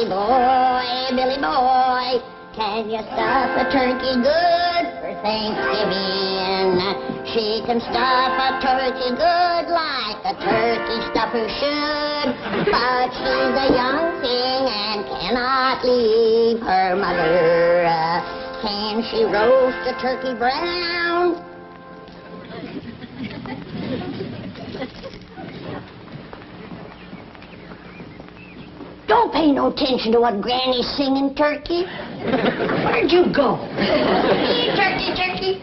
Billy boy, can you stuff a turkey good for Thanksgiving? She can stuff a turkey good like a turkey stuffer should, but she's a young thing and cannot leave her mother. Can she roast a turkey brown? Don't pay no attention to what Granny's singing, Turkey. Where'd you go? Here, Turkey, Turkey.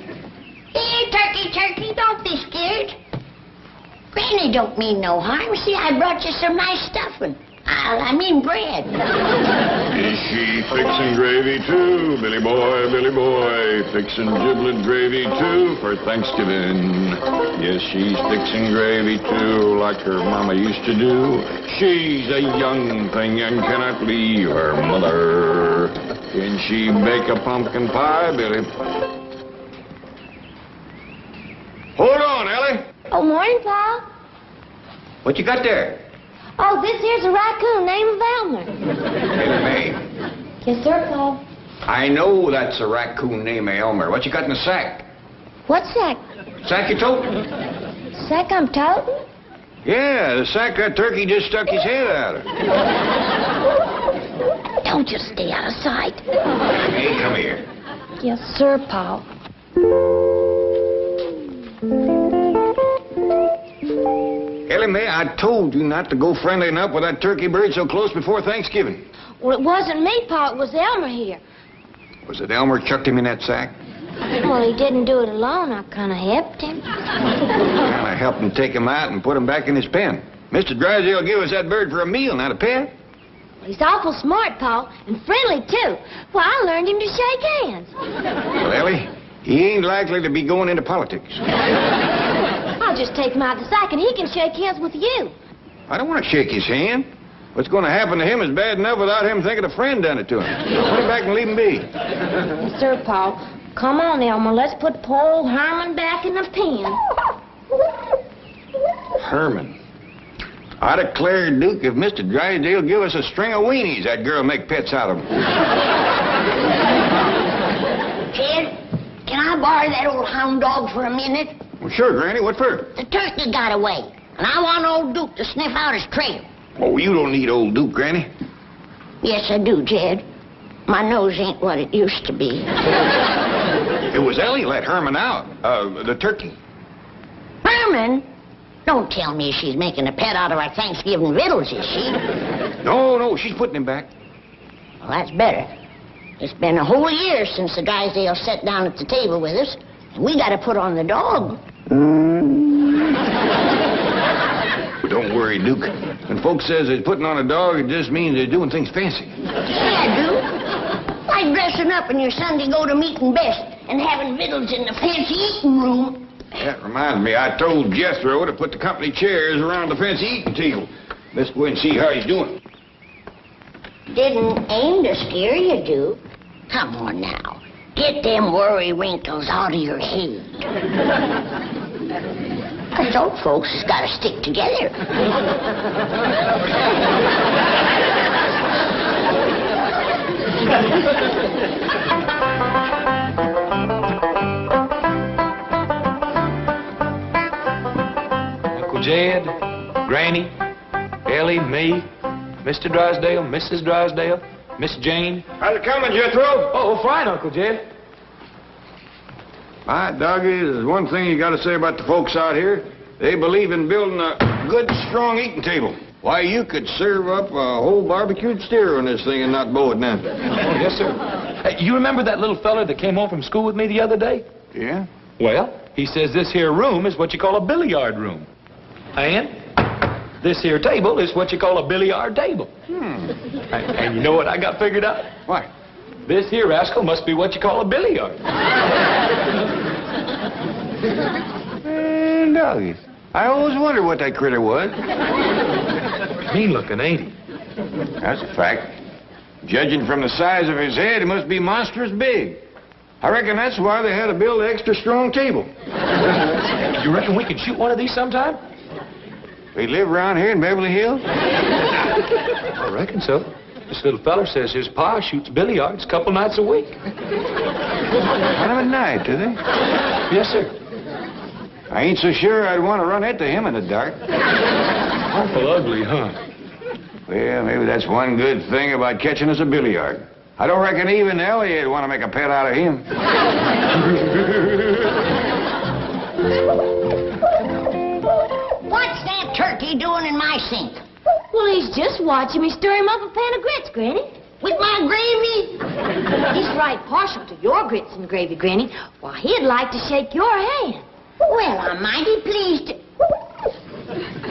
Here, Turkey, Turkey. Don't be scared. Granny don't mean no harm. See, I brought you some nice stuffing. I mean bread. Is she fixing gravy too, Billy boy, fixing giblet gravy too for Thanksgiving? Yes, she's fixing gravy too, like her mama used to do. She's a young thing and cannot leave her mother. Can she bake a pumpkin pie, Billy? Hold on, Elly. Oh, morning, Pa. What you got there? Oh, this here's a raccoon named Elmer. Elly May, Yes, sir, Pa. I know that's a raccoon named Elmer. What you got in the sack? What sack? Sack you toting? Sack I'm toting? Yeah, the sack that turkey just stuck his head out of. Don't just stay out of sight. Elly May, come here. Yes, sir, Pa. Elly May, I told you not to go friendlying up with that turkey bird so close before Thanksgiving. Well, it wasn't me, Pa. It was Elmer here. Was it Elmer chucked him in that sack? Well, he didn't do it alone. I kind of helped him. Well, I helped him take him out and put him back in his pen. Mr. Drysdale gave us that bird for a meal, not a pet. He's awful smart, Pa, and friendly, too. Well, I learned him to shake hands. Well, Elly, he ain't likely to be going into politics. I'll just take him out of the sack, and he can shake hands with you. I don't want to shake his hand. What's going to happen to him is bad enough without him thinking a friend done it to him. Put him back and leave him be. Yes, sir, Pa. Come on, Elmer. Let's put poor old Herman back in the pen. Herman. I declare, Duke, if Mr. Drysdale give us a string of weenies, that girl make pets out of them. Kid, can I borrow that old hound dog for a minute? Well, sure, Granny. What for? The turkey got away, and I want old Duke to sniff out his trail. Oh, you don't need old Duke, Granny. Yes, I do, Jed. My nose ain't what it used to be. It was Elly let Herman out. The turkey. Herman? Don't tell me she's making a pet out of our Thanksgiving victuals, is she? No, she's putting him back. Well, that's better. It's been a whole year since the Drysdale sat down at the table with us, and we got to put on the dog. Don't worry, Duke. When folks says they're putting on a dog, it just means they're doing things fancy. Yeah, Duke. Like dressing up in your Sunday go-to-meeting best and having victuals in the fancy eating room. That reminds me, I told Jethro to put the company chairs around the fancy eating table. Let's go and see how he's doing. Didn't aim to scare you, Duke. Come on now. Get them worry wrinkles out of your head. Us old folks has got to stick together. Uncle Jed, Granny, Elly, me, Mr. Drysdale, Mrs. Drysdale, Miss Jane. How's it coming, Jethro? Oh, fine, Uncle Jed. My doggy, there's one thing you got to say about the folks out here. They believe in building a good, strong eating table. Why, you could serve up a whole barbecued steer on this thing and not bow it down. Oh, yes, sir. Hey, you remember that little feller that came home from school with me the other day? Yeah? Well, he says this here room is what you call a billiard room. And this here table is what you call a billiard table. And you know what I got figured out? What? This here rascal must be what you call a billiard. Man, doggies. I always wondered what that critter was. Mean looking, ain't he? That's a fact. Judging from the size of his head, he must be monstrous big. I reckon that's why they had to build an extra strong table. You reckon we could shoot one of these sometime? They live around here in Beverly Hills? I reckon so. This little feller says his pa shoots billiards a couple nights a week. Kind of a night, do they? Yes, sir. I ain't so sure I'd want to run into him in the dark. Awful ugly, huh? Well, maybe that's one good thing about catching us a billiard. I don't reckon even Elly would want to make a pet out of him. What's that turkey doing in my sink? Well, he's just watching me stir him up a pan of grits, Granny. With my gravy? He's right partial to your grits and gravy, Granny. Why, he'd like to shake your hand. Well, I'm mighty pleased to...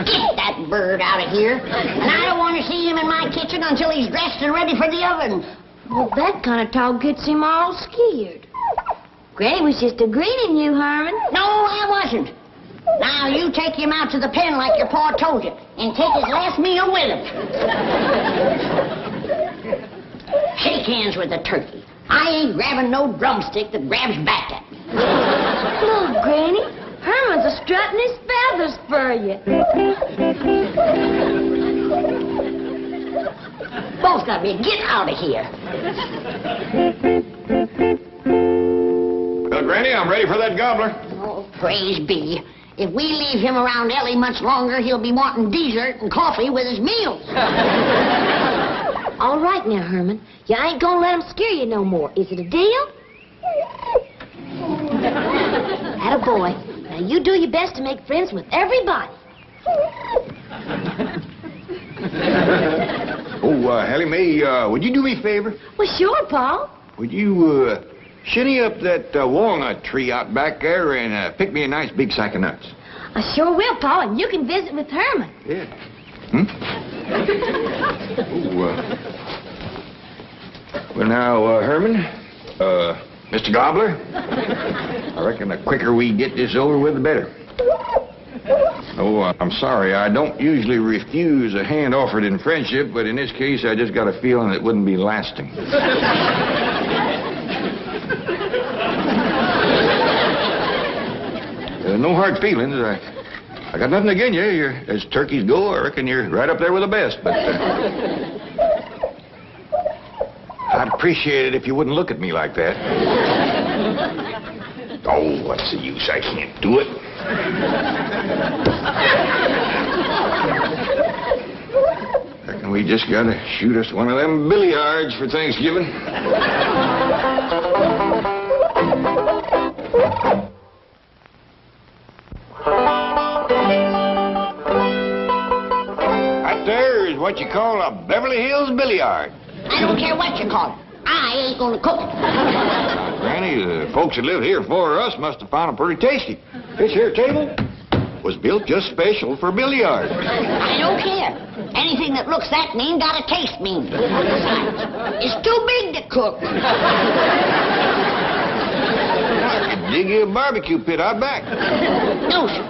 Get that bird out of here. And I don't want to see him in my kitchen until he's dressed and ready for the oven. Well, that kind of talk gets him all scared. Granny was just agreeing you, Herman. No, I wasn't. Now, you take him out to the pen like your pa told you, and take his last meal with him. Shake hands with the turkey. I ain't grabbing no drumstick that grabs back at me. Look, Granny, Herman's a strutting his feathers for you. Both of you, get out of here. Well, Granny, I'm ready for that gobbler. Oh, praise be. If we leave him around Elly much longer, he'll be wanting dessert and coffee with his meals. All right now, Herman. You ain't gonna let him scare you no more. Is it a deal? Attaboy. Now, you do your best to make friends with everybody. Elly Mae, would you do me a favor? Well, sure, Pa. Would you, shinny up that walnut tree out back there and pick me a nice big sack of nuts? I sure will, Pa, and you can visit with Herman. Yeah. Hmm? Well, now, Herman, Mr. Gobbler, I reckon the quicker we get this over with, the better. Oh, I'm sorry. I don't usually refuse a hand offered in friendship, but in this case, I just got a feeling it wouldn't be lasting. No hard feelings. I got nothing against you. You're, as turkeys go, I reckon you're right up there with the best, but... I'd appreciate it if you wouldn't look at me like that. Oh, what's the use? I can't do it. Reckon we just gotta shoot us one of them billiards for Thanksgiving. That there is what you call a Beverly Hills billiard. I don't care what you call it. I ain't gonna cook it. Granny, the folks that live here before us must have found it pretty tasty. This here table was built just special for billiards. I don't care. Anything that looks that mean got to taste mean. Besides, it's too big to cook. I could dig you a barbecue pit out back. No, sir.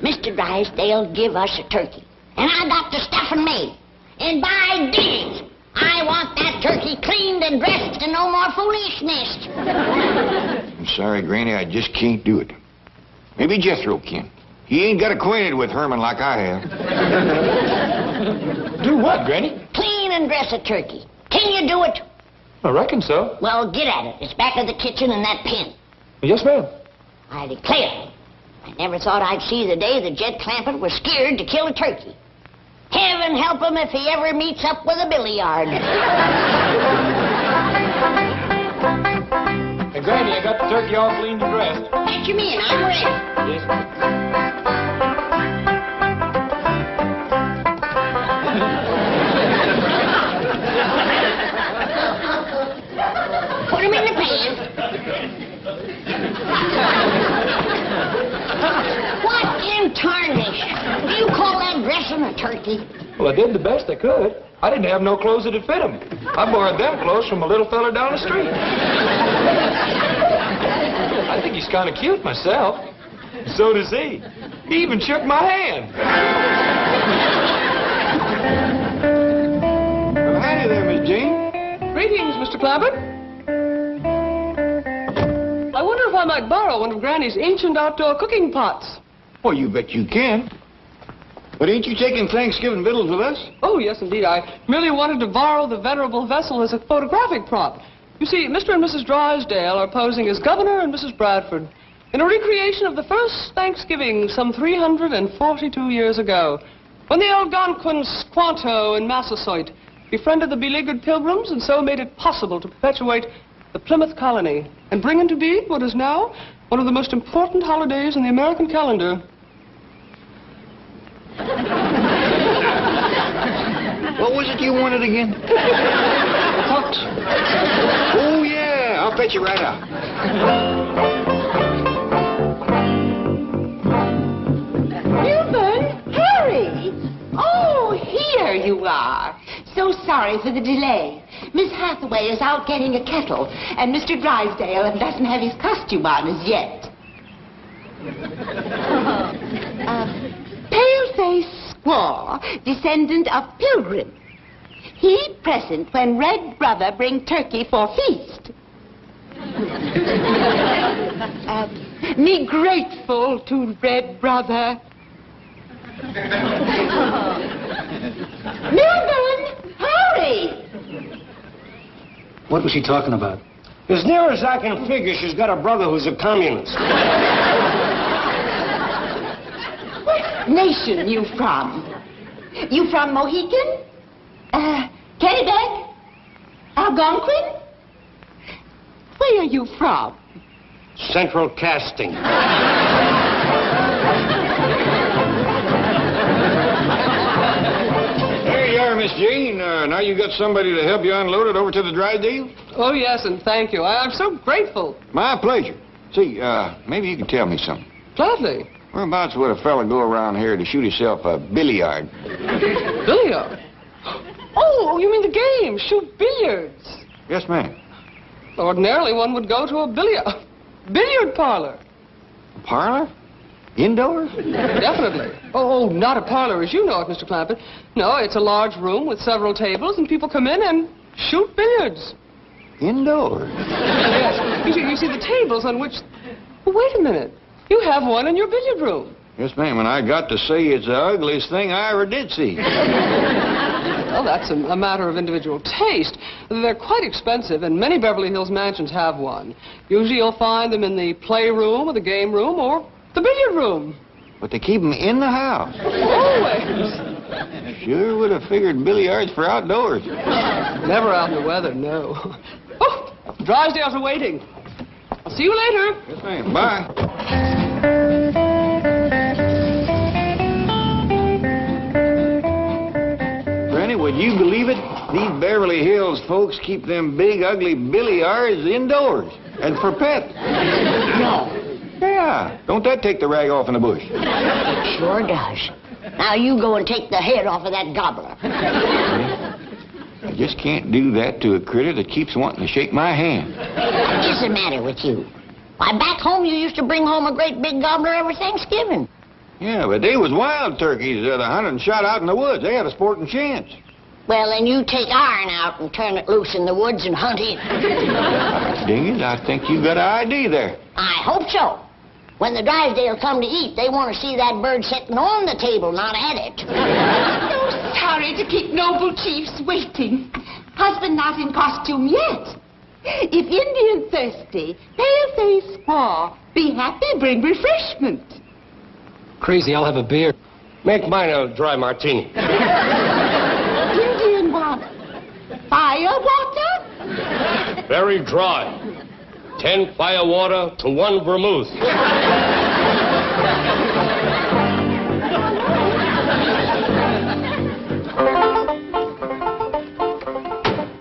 Mr. Drysdale give us a turkey, and I got the stuffing made. And by digs, I want that turkey cleaned and dressed and no more foolishness. I'm sorry, Granny, I just can't do it. Maybe Jethro can. He ain't got acquainted with Herman like I have. Do what, Granny? Clean and dress a turkey. Can you do it? I reckon so. Well, get at it. It's back of the kitchen in that pen. Yes, ma'am. I declare, I never thought I'd see the day that Jed Clampett was scared to kill a turkey. Heaven help him if he ever meets up with a billiard. Hey, Granny, I got the turkey all cleaned and dressed. Catch him in. I'm ready. Yes, ma'am. Put him in the pan. What in tarnish? Do you call that dressing a turkey? Well, I did the best I could. I didn't have no clothes that'd fit him. I borrowed them clothes from a little fella down the street. I think he's kind of cute myself. So does he. He even shook my hand. Well, howdy there, Miss Jane. Greetings, Mr. Clampett. I wonder if I might borrow one of Granny's ancient outdoor cooking pots. Well, you bet you can. But ain't you taking Thanksgiving victuals with us? Oh, yes, indeed. I merely wanted to borrow the venerable vessel as a photographic prop. You see, Mr. and Mrs. Drysdale are posing as Governor and Mrs. Bradford in a recreation of the first Thanksgiving some 342 years ago, when the Algonquins Squanto and Massasoit befriended the beleaguered Pilgrims and so made it possible to perpetuate the Plymouth colony and bring into being what is now one of the most important holidays in the American calendar. What was it you wanted again? What? Oh, yeah. I'll fetch you right out. Milburn, hurry! Oh, here you are. So sorry for the delay. Miss Hathaway is out getting a kettle, and Mr. Drysdale doesn't have his costume on as yet. Pale-faced squaw, descendant of Pilgrim. He present when Red Brother bring turkey for feast. Me grateful to Red Brother. Milburn, hurry! What was she talking about? As near as I can figure, she's got a brother who's a communist. What nation you from? You from Mohican? Kennebec? Algonquin? Where are you from? Central Casting. There you are, Miss Jean. Now you got somebody to help you unload it over to the Drysdale? Oh, yes, and thank you. I'm so grateful. My pleasure. See, maybe you can tell me something. Gladly. Whereabouts would a fella go around here to shoot himself a billiard? Billiard? Oh, you mean the game, shoot billiards. Yes, ma'am. Ordinarily, one would go to a billiard parlor. A parlor? Indoors? Definitely. Oh, not a parlor as you know it, Mr. Clampett. No, it's a large room with several tables, and people come in and shoot billiards. Indoors? Yes. You see the tables on which... Oh, wait a minute. You have one in your billiard room. Yes, ma'am, and I got to say it's the ugliest thing I ever did see. Well, that's a matter of individual taste. They're quite expensive, and many Beverly Hills mansions have one. Usually you'll find them in the playroom or the game room or the billiard room. But they keep them in the house. Always. Sure would have figured billiards for outdoors. Never out in the weather, no. Oh, Drysdale's are waiting. I'll see you later. Yes, ma'am. Bye. Granny, would you believe it? These Beverly Hills folks keep them big, ugly billiards indoors and for pets. No. Yeah. Don't that take the rag off in the bush? It sure does. Now you go and take the head off of that gobbler. I just can't do that to a critter that keeps wanting to shake my hand. What's the matter with you? Why, back home you used to bring home a great big gobbler every Thanksgiving. Yeah, but they was wild turkeys that hunted and shot out in the woods. They had a sporting chance. Well, then you take iron out and turn it loose in the woods and hunt it. Ding it, I think you got an idea there. I hope so. When the Drysdale come to eat, they want to see that bird sitting on the table, not at it. So sorry to keep noble chiefs waiting. Husband not in costume yet. If Indian thirsty, pale-faced squaw, be happy, bring refreshment. Crazy, I'll have a beer. Make mine a dry martini. Indian what? Fire water? Very dry. 10 fire water to 1 vermouth.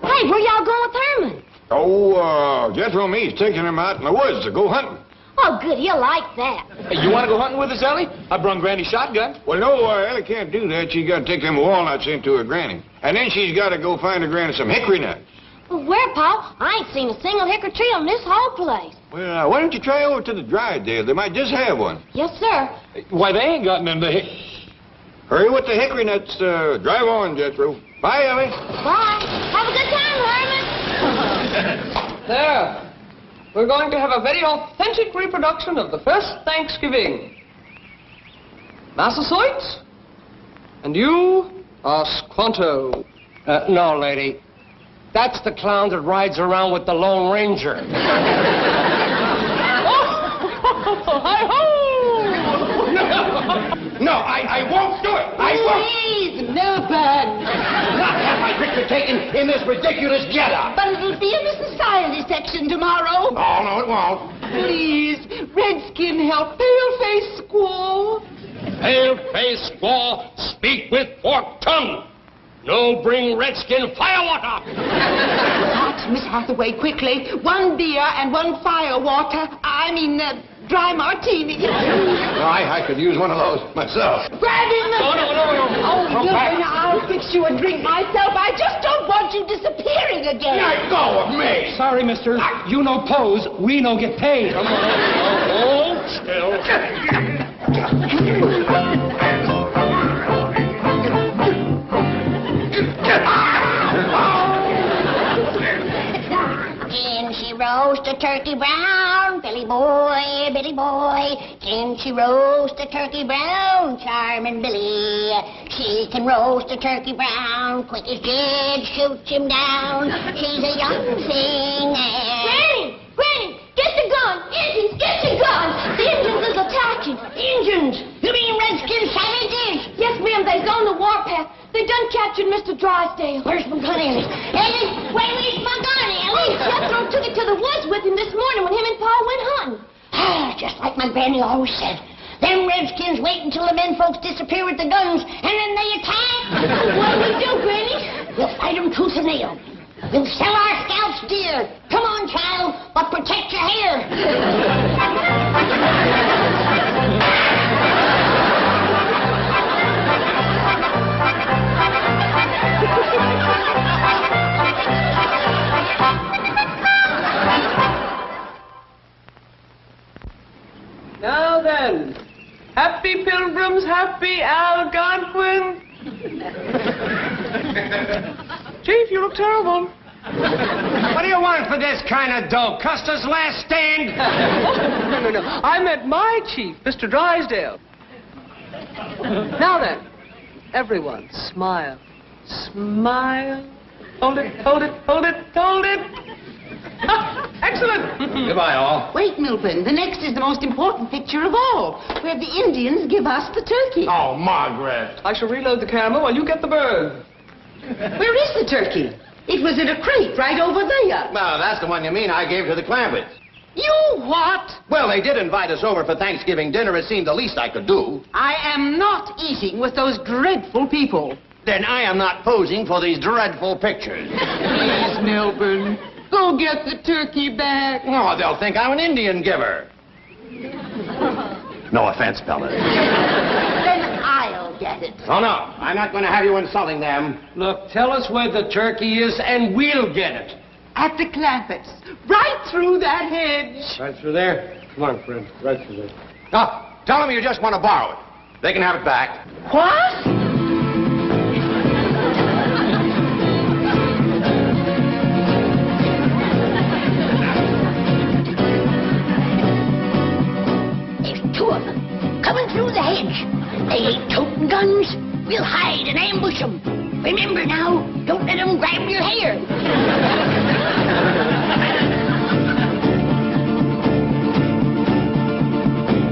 Hey, where y'all going with Herman? Oh, Jethro and me's taking him out in the woods to go hunting. Oh, good, he'll like that. Hey, you want to go hunting with us, Elly? I brung Granny's shotgun. Well, no, Elly can't do that. She's got to take them walnuts into her granny. And then she's got to go find her granny some hickory nuts. Well, where, Pa? I ain't seen a single hickory tree on this whole place. Well, why don't you try over to the Drysdale? They might just have one. Yes, sir. Why, they ain't got none to Hurry with the hickory nuts. Drive on, Jethro. Bye, Elly. Bye. Have a good time, Herman. There. We're going to have a very authentic reproduction of the first Thanksgiving. Massasoit, And you are Squanto. No, lady. That's the clown that rides around with the Lone Ranger. Hi-ho! No, I won't do it. I won't. Please, Milburn. Not have my picture taken in this ridiculous getup. But it'll be in the society section tomorrow. Oh, no, it won't. Please, Redskin, help Pale-Face Squaw. Pale-faced squaw, speak with forked tongue. No bring redskin firewater. Hot, Miss Hathaway, quickly. 1 beer and 1 firewater. Dry martini. No, I could use one of those myself. Grab him! No. Oh, Milburn, I'll fix you a drink myself. I just don't want you disappearing again. Let go of me. Sorry, mister. You no pose, we no get paid. Come on. Hold still. Can she roast a turkey brown, Billy boy, Billy boy? Can she roast a turkey brown, charming Billy? She can roast a turkey brown, quick as Jed shoots him down. She's a young thing and... Granny, get the gun! Indians, get the gun! The Indians is attacking! Indians! You mean Redskin savages? Yes, ma'am, they's on the warpath. They done captured Mr. Drysdale. Where's my gun, Elly? Elly, where's my gun, Elly? Jethro took it to the woods with him this morning when him and Pa went hunting. Just like my granny always said. Them Redskins wait until the men folks disappear with the guns, and then they attack. What'll we do, Granny? We'll fight them tooth and nail. We'll sell our scalps dear. Come on, child, but protect your hair. Now then, happy pilgrims, happy Algonquin. Chief, you look terrible. What do you want for this kind of dope? Custer's last stand? No. I meant my chief, Mr. Drysdale. Now then, everyone, smile. Smile. Hold it. Excellent. Goodbye, all. Wait, Milburn. The next is the most important picture of all, where the Indians give us the turkey. Oh, Margaret. I shall reload the camera while you get the bird. Where is the turkey? It was in a crate right over there. Well, that's the one you mean I gave to the Clampetts. You what? Well, they did invite us over for Thanksgiving dinner. It seemed the least I could do. I am not eating with those dreadful people. Then I am not posing for these dreadful pictures. Please, Milburn, go get the turkey back. Oh, they'll think I'm an Indian giver. No offense, fellas. Then I'll get it. Oh, no. I'm not going to have you insulting them. Look, tell us where the turkey is and we'll get it. At the Clampetts, right through that hedge. Right through there? Come on, Fred. Right through there. No, tell them you just want to borrow it. They can have it back. What? Coming through the hedge. They ain't toting guns. We'll hide and ambush them. Remember now, don't let them grab your hair.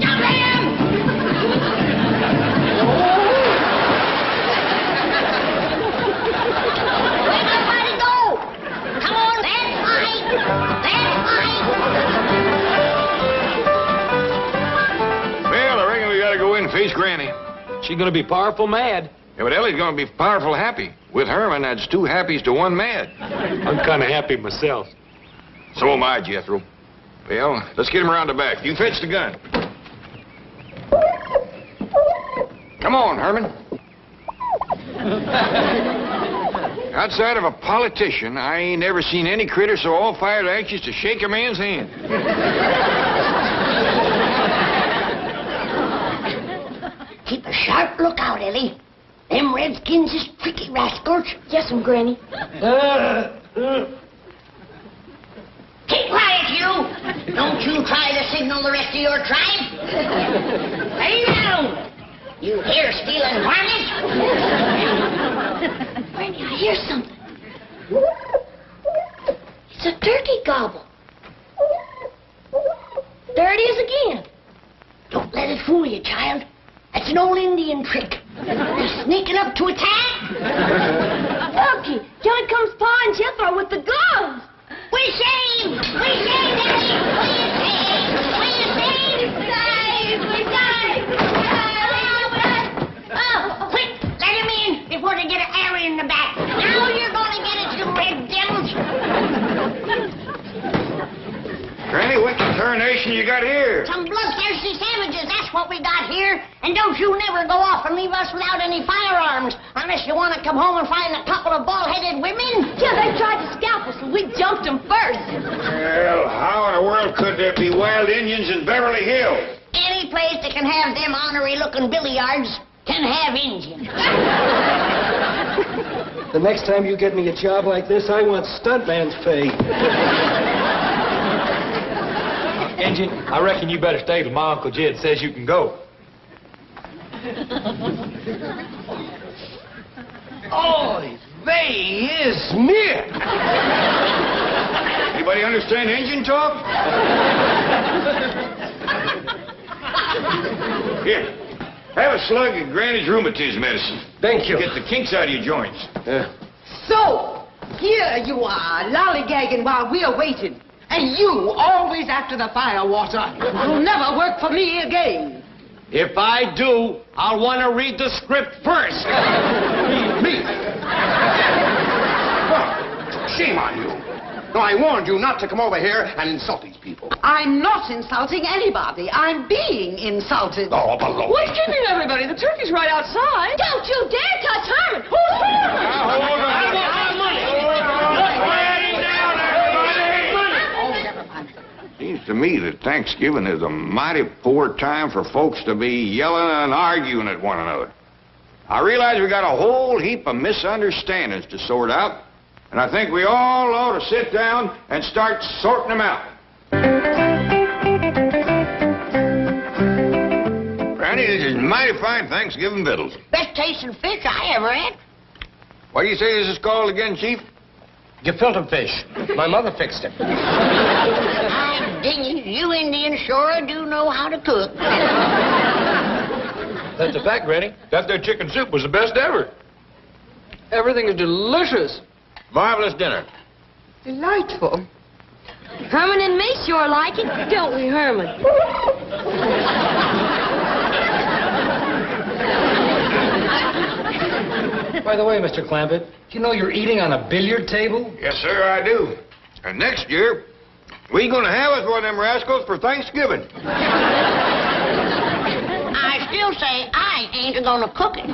Jump at 'em! Let everybody go! Come on, let's fight! Let's fight! Well, I reckon we gotta go in and face Granny. She's gonna be powerful mad. Yeah, but Elly's gonna be powerful happy. With Herman, that's 2 happies to 1 mad. I'm kind of happy myself. So am I, Jethro. Well, let's get him around the back. You fetch the gun. Come on, Herman. Outside of a politician, I ain't ever seen any critter so all-fired anxious to shake a man's hand. Keep a sharp lookout, Elly. Them Redskins is tricky rascals. Yes'm, Granny. Keep quiet, you! Don't you try to signal the rest of your tribe. Lay down! You hair-stealing varmint! Granny, I hear something. It's a turkey gobble. There it is again. Don't let it fool you, child. That's an old Indian trick. They're sneaking up to attack. Turkey, here comes Pa and Jethro with the guns. We saved! We saved, Elly! We saved! We saved! We saved! Oh, quick! Let him in before they get an arrow in the back. Now you're gonna get it, you red devils! Granny, what tarnation you got here? Some bloodthirsty savages, that's what we got here. And don't you never go off and leave us without any firearms, unless you want to come home and find a couple of bald-headed women. Yeah, they tried to scalp us, and we jumped them first. Well, how in the world could there be wild Indians in Beverly Hills? Any place that can have them ornery-looking billiards can have Indians. The next time you get me a job like this, I want stuntman's pay. Injun, I reckon you better stay till my Uncle Jed says you can go. Oy vey, is me! Anybody understand Indian talk? Here, have a slug of Granny's rheumatism medicine. Thank you. Get the kinks out of your joints. So, here you are, lollygagging while we're waiting. And you, always after the fire water. You'll never work for me again. If I do, I'll want to read the script first. Me? Well, shame on you. No, I warned you not to come over here and insult these people. I'm not insulting anybody. I'm being insulted. Oh, below. What's keeping everybody? The turkey's right outside. Don't you dare touch Herman. Who's Herman? I want my money. Seems to me that Thanksgiving is a mighty poor time for folks to be yelling and arguing at one another. I realize we got a whole heap of misunderstandings to sort out, and I think we all ought to sit down and start sorting them out. Granny, this is mighty fine Thanksgiving victuals. Best tasting fish I ever had. What do you say this is called again, Chief? Gefilte fish. My mother fixed it. I'm dinging. You Indians sure do know how to cook. That's a fact, Granny. That there chicken soup was the best ever. Everything is delicious. Marvelous dinner. Delightful. Herman and me sure like it, don't we, Herman? By the way, Mr. Clampett, you know you're eating on a billiard table? Yes, sir, I do. And next year, we gonna have us one of them rascals for Thanksgiving. I still say I ain't gonna cook it.